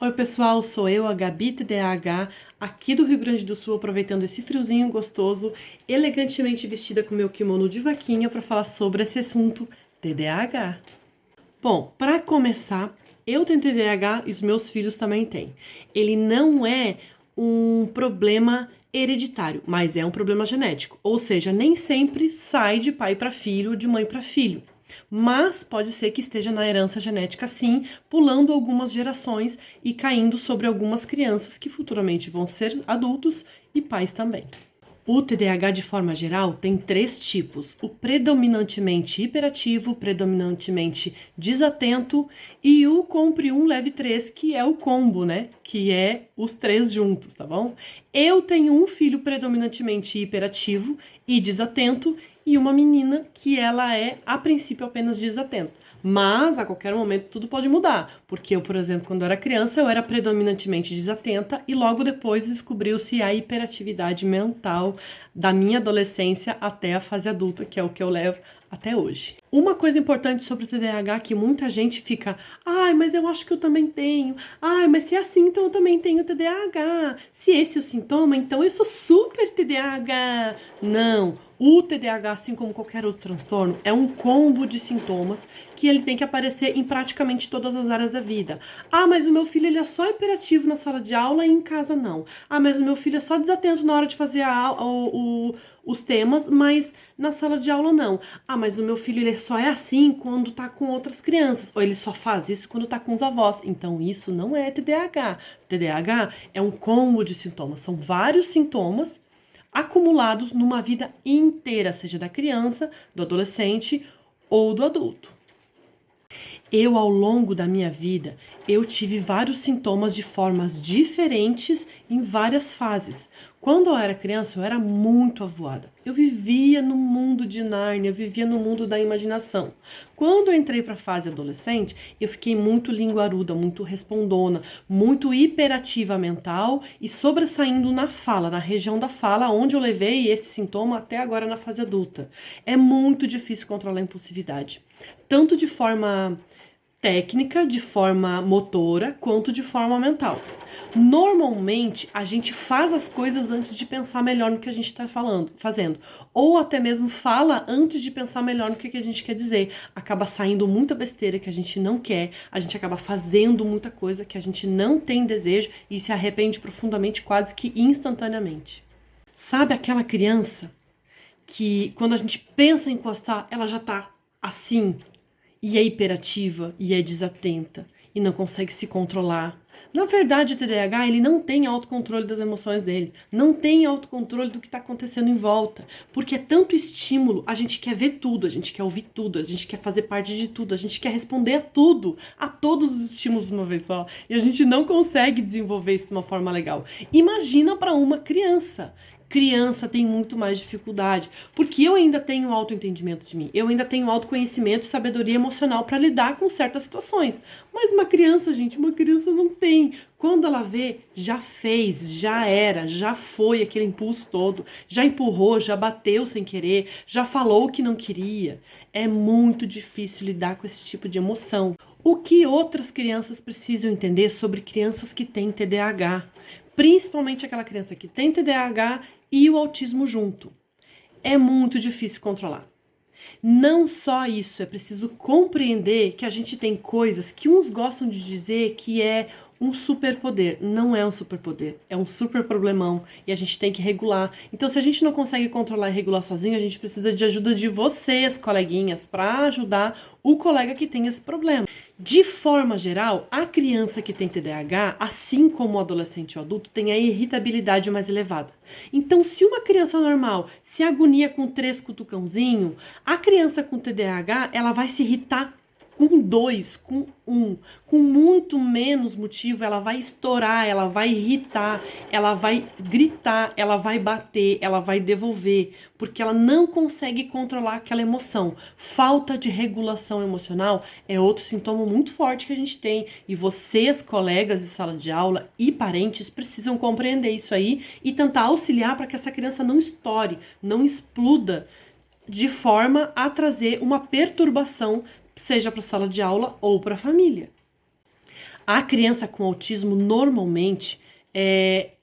Oi pessoal, sou eu, a Gabi TDAH, aqui do Rio Grande do Sul, aproveitando esse friozinho gostoso, elegantemente vestida com meu kimono de vaquinha para falar sobre esse assunto TDAH. Bom, para começar, eu tenho TDAH e os meus filhos também têm. Ele não é um problema hereditário, mas é um problema genético, ou seja, nem sempre sai de pai para filho, de mãe para filho. Mas pode ser que esteja na herança genética sim, pulando algumas gerações e caindo sobre algumas crianças que futuramente vão ser adultos e pais também. O TDAH, de forma geral, tem 3 tipos: o predominantemente hiperativo, predominantemente desatento e o compre um, leve 3, que é o combo, né? Que é os 3 juntos, tá bom? Eu tenho um filho predominantemente hiperativo e desatento e uma menina que ela é, a princípio, apenas desatenta. Mas a qualquer momento tudo pode mudar, porque eu, por exemplo, quando era criança, eu era predominantemente desatenta e logo depois descobriu-se a hiperatividade mental da minha adolescência até a fase adulta, que é o que eu levo até hoje. Uma coisa importante sobre o TDAH que muita gente fica: ai, mas eu acho que eu também tenho. Ai, mas se é assim, então eu também tenho TDAH. Se esse é o sintoma, então eu sou super TDAH. Não. O TDAH, assim como qualquer outro transtorno, é um combo de sintomas que ele tem que aparecer em praticamente todas as áreas da vida. Ah, mas o meu filho ele é só hiperativo na sala de aula e em casa não. Ah, mas o meu filho é só desatento na hora de fazer os temas, mas na sala de aula não. Ah, mas o meu filho ele só é assim quando tá com outras crianças. Ou ele só faz isso quando tá com os avós. Então isso não é TDAH. TDAH é um combo de sintomas. São vários sintomas acumulados numa vida inteira, seja da criança, do adolescente ou do adulto. Eu, ao longo da minha vida, eu tive vários sintomas de formas diferentes em várias fases. Quando eu era criança, eu era muito avoada. Eu vivia no mundo de Nárnia, eu vivia no mundo da imaginação. Quando eu entrei para a fase adolescente, eu fiquei muito linguaruda, muito respondona, muito hiperativa mental e sobressaindo na fala, na região da fala, onde eu levei esse sintoma até agora na fase adulta. É muito difícil controlar a impulsividade, tanto de forma técnica, de forma motora, quanto de forma mental. Normalmente, a gente faz as coisas antes de pensar melhor no que a gente está fazendo. Ou até mesmo fala antes de pensar melhor no que a gente quer dizer. Acaba saindo muita besteira que a gente não quer, a gente acaba fazendo muita coisa que a gente não tem desejo e se arrepende profundamente, quase que instantaneamente. Sabe aquela criança que, quando a gente pensa em encostar, ela já tá assim, e é hiperativa, e é desatenta, e não consegue se controlar? Na verdade, o TDAH, ele não tem autocontrole das emoções dele, não tem autocontrole do que está acontecendo em volta, porque é tanto estímulo, a gente quer ver tudo, a gente quer ouvir tudo, a gente quer fazer parte de tudo, a gente quer responder a tudo, a todos os estímulos de uma vez só, e a gente não consegue desenvolver isso de uma forma legal. Imagina para uma criança. Criança tem muito mais dificuldade, porque eu ainda tenho autoentendimento de mim, eu ainda tenho autoconhecimento e sabedoria emocional para lidar com certas situações. Mas uma criança, gente, uma criança não tem. Quando ela vê, já fez, já era, já foi aquele impulso todo, já empurrou, já bateu sem querer, já falou o que não queria. É muito difícil lidar com esse tipo de emoção. O que outras crianças precisam entender sobre crianças que têm TDAH? Principalmente aquela criança que tem TDAH e o autismo junto. É muito difícil controlar. Não só isso, é preciso compreender que a gente tem coisas que uns gostam de dizer que é um superpoder. Não é um superpoder, é um super problemão e a gente tem que regular. Então, se a gente não consegue controlar e regular sozinho, a gente precisa de ajuda de vocês, coleguinhas, para ajudar o colega que tem esse problema. De forma geral, a criança que tem TDAH, assim como o adolescente ou adulto, tem a irritabilidade mais elevada. Então, se uma criança normal se agonia com 3 cutucãozinhos, a criança com TDAH, ela vai se irritar com 2, com 1, com muito menos motivo, ela vai estourar, ela vai irritar, ela vai gritar, ela vai bater, ela vai devolver, porque ela não consegue controlar aquela emoção. Falta de regulação emocional é outro sintoma muito forte que a gente tem, e vocês, colegas de sala de aula e parentes, precisam compreender isso aí e tentar auxiliar para que essa criança não estoure, não exploda, de forma a trazer uma perturbação, seja para a sala de aula ou para a família. A criança com autismo, normalmente,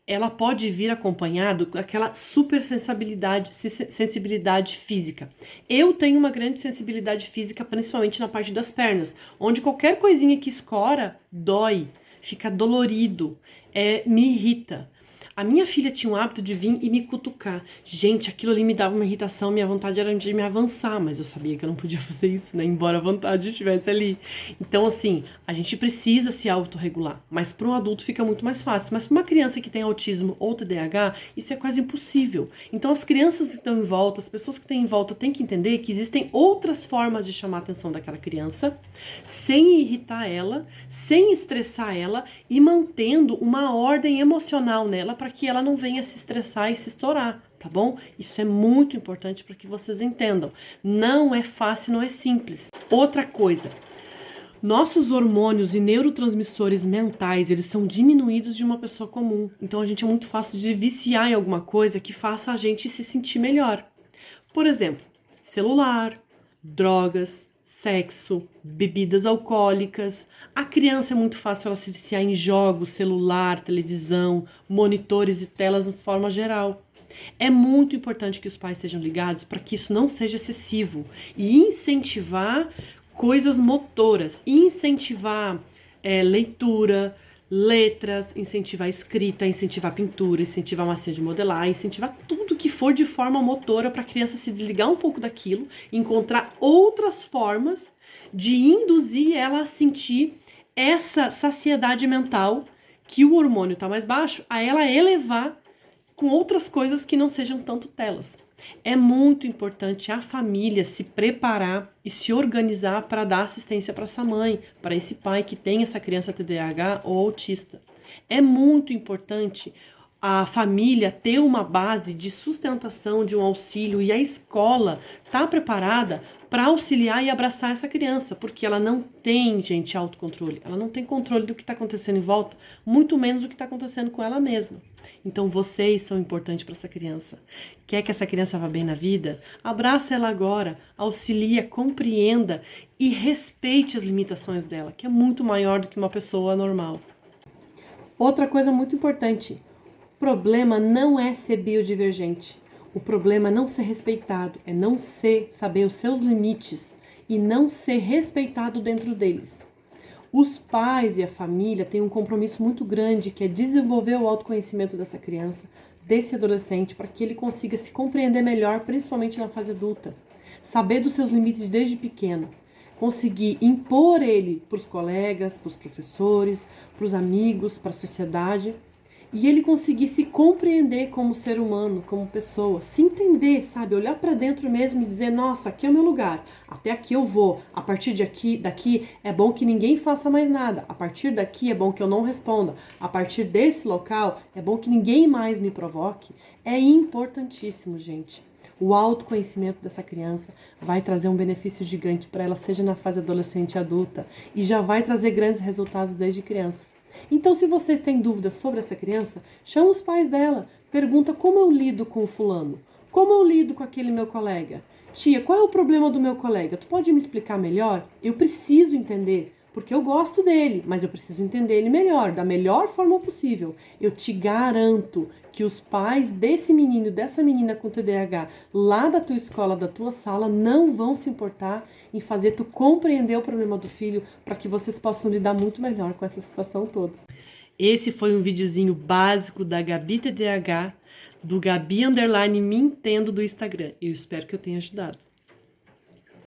ela pode vir acompanhado daquela super sensibilidade física. Eu tenho uma grande sensibilidade física, principalmente na parte das pernas, onde qualquer coisinha que escora, dói, fica dolorido, me irrita. A minha filha tinha o hábito de vir e me cutucar. Gente, aquilo ali me dava uma irritação, minha vontade era de me avançar, mas eu sabia que eu não podia fazer isso, né? Embora a vontade estivesse ali. Então, assim, a gente precisa se autorregular, mas para um adulto fica muito mais fácil. Mas para uma criança que tem autismo ou TDAH, isso é quase impossível. Então, as crianças que estão em volta, as pessoas que estão em volta têm que entender que existem outras formas de chamar a atenção daquela criança, sem irritar ela, sem estressar ela e mantendo uma ordem emocional nela para que ela não venha se estressar e se estourar, tá bom? Isso é muito importante para que vocês entendam. Não é fácil, não é simples. Outra coisa, nossos hormônios e neurotransmissores mentais, eles são diminuídos de uma pessoa comum. Então a gente é muito fácil de viciar em alguma coisa que faça a gente se sentir melhor. Por exemplo, celular, drogas, sexo, bebidas alcoólicas. A criança é muito fácil ela se viciar em jogos, celular, televisão, monitores e telas de forma geral. É muito importante que os pais estejam ligados para que isso não seja excessivo e incentivar coisas motoras, incentivar leitura, letras, incentivar escrita, incentivar pintura, incentivar massinha de modelar, incentivar tudo que for de forma motora para a criança se desligar um pouco daquilo, encontrar outras formas de induzir ela a sentir essa saciedade mental que o hormônio está mais baixo, a ela elevar com outras coisas que não sejam tanto telas. É muito importante a família se preparar e se organizar para dar assistência para essa mãe, para esse pai que tem essa criança TDAH ou autista. É muito importante a família ter uma base de sustentação, de um auxílio, e a escola tá preparada para auxiliar e abraçar essa criança, porque ela não tem, gente, autocontrole, ela não tem controle do que está acontecendo em volta, muito menos do que está acontecendo com ela mesma. Então vocês são importantes para essa criança. Quer que essa criança vá bem na vida? Abraça ela agora, auxilia, compreenda e respeite as limitações dela, que é muito maior do que uma pessoa normal. Outra coisa muito importante, o problema não é ser biodivergente. O problema é não ser respeitado, é não saber os seus limites e não ser respeitado dentro deles. Os pais e a família têm um compromisso muito grande, que é desenvolver o autoconhecimento dessa criança, desse adolescente, para que ele consiga se compreender melhor, principalmente na fase adulta. Saber dos seus limites desde pequeno. Conseguir impor ele para os colegas, para os professores, para os amigos, para a sociedade. E ele conseguir se compreender como ser humano, como pessoa, se entender, sabe? Olhar para dentro mesmo e dizer, nossa, aqui é o meu lugar, até aqui eu vou, a partir daqui é bom que ninguém faça mais nada, a partir daqui é bom que eu não responda, a partir desse local é bom que ninguém mais me provoque. É importantíssimo, gente. O autoconhecimento dessa criança vai trazer um benefício gigante para ela, seja na fase adolescente e adulta, e já vai trazer grandes resultados desde criança. Então, se vocês têm dúvidas sobre essa criança, chama os pais dela, pergunta como eu lido com o fulano, como eu lido com aquele meu colega. Tia, qual é o problema do meu colega? Tu pode me explicar melhor? Eu preciso entender, porque eu gosto dele, mas eu preciso entender ele melhor, da melhor forma possível. Eu te garanto que os pais desse menino, dessa menina com TDAH, lá da tua escola, da tua sala, não vão se importar em fazer tu compreender o problema do filho para que vocês possam lidar muito melhor com essa situação toda. Esse foi um videozinho básico da Gabi TDAH, do Gabi _ me entendo do Instagram. Eu espero que eu tenha ajudado.